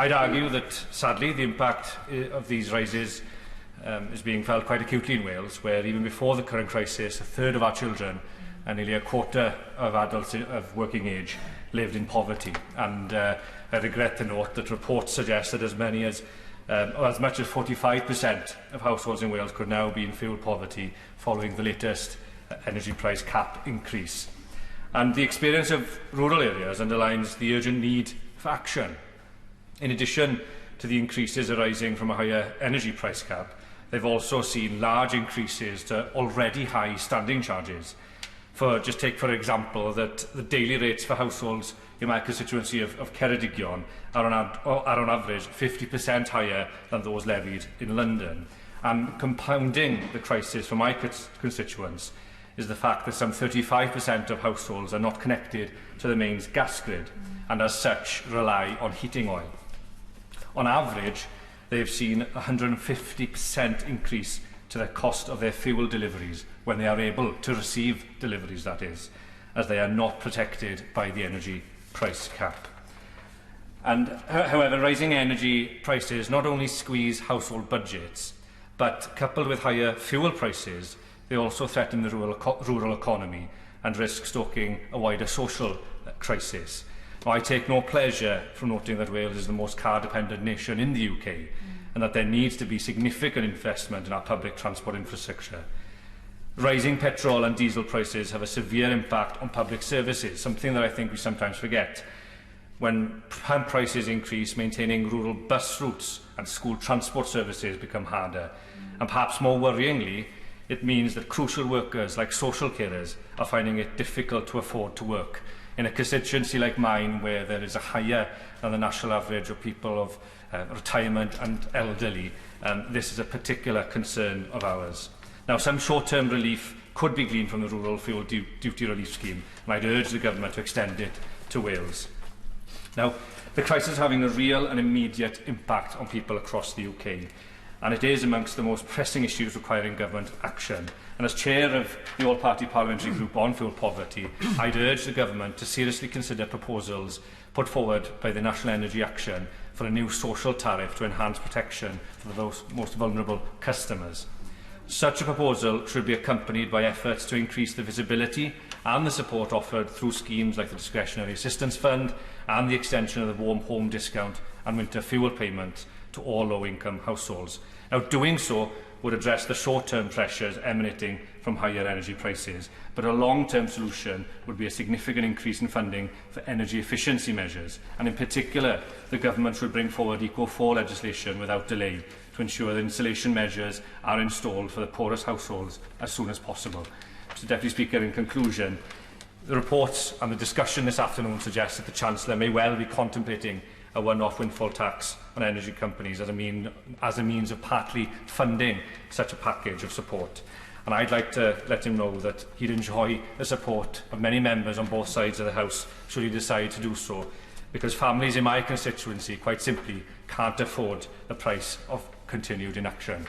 I'd argue that, sadly, the impact of these rises is being felt quite acutely in Wales, where even before the current crisis, a third of our children and nearly a quarter of adults of working age lived in poverty. And I regret to note that reports suggest that as much as 45% of households in Wales could now be in fuel poverty following the latest energy price cap increase. And the experience of rural areas underlines the urgent need for action. In addition to the increases arising from a higher energy price cap, they've also seen large increases to already high standing charges. Just take for example that the daily rates for households in my constituency of Ceredigion are on average 50% higher than those levied in London. And compounding the crisis for my constituents is the fact that some 35% of households are not connected to the mains gas grid and as such rely on heating oil. On average, they have seen a 150% increase to the cost of their fuel deliveries when they are able to receive deliveries, that is, as they are not protected by the energy price cap. And however, rising energy prices not only squeeze household budgets, but coupled with higher fuel prices, they also threaten the rural economy and risk stoking a wider social crisis. Now, I take no pleasure from noting that Wales is the most car-dependent nation in the UK and that there needs to be significant investment in our public transport infrastructure. Rising petrol and diesel prices have a severe impact on public services, something that I think we sometimes forget. When pump prices increase, maintaining rural bus routes and school transport services become harder. And perhaps more worryingly, it means that crucial workers like social carers are finding it difficult to afford to work. In a constituency like mine, where there is a higher than the national average of people of retirement and elderly, this is a particular concern of ours. Now, some short-term relief could be gleaned from the Rural Fuel Duty Relief Scheme, and I'd urge the Government to extend it to Wales. Now, the crisis is having a real and immediate impact on people across the UK, and it is amongst the most pressing issues requiring government action. And as chair of the All-Party Parliamentary Group on Fuel Poverty, I'd urge the Government to seriously consider proposals put forward by the National Energy Action for a new social tariff to enhance protection for those most vulnerable customers. Such a proposal should be accompanied by efforts to increase the visibility and the support offered through schemes like the Discretionary Assistance Fund and the extension of the Warm Home Discount and winter fuel payment to all low-income households. Now, doing so would address the short-term pressures emanating from higher energy prices, but a long-term solution would be a significant increase in funding for energy efficiency measures, and in particular, the Government should bring forward Eco4 legislation without delay to ensure that insulation measures are installed for the poorest households as soon as possible. Mr Deputy Speaker, in conclusion, the reports and the discussion this afternoon suggest that the Chancellor may well be contemplating a one-off windfall tax on energy companies as a means of partly funding such a package of support. And I'd like to let him know that he'd enjoy the support of many members on both sides of the House should he decide to do so, because families in my constituency, quite simply, can't afford the price of continued inaction.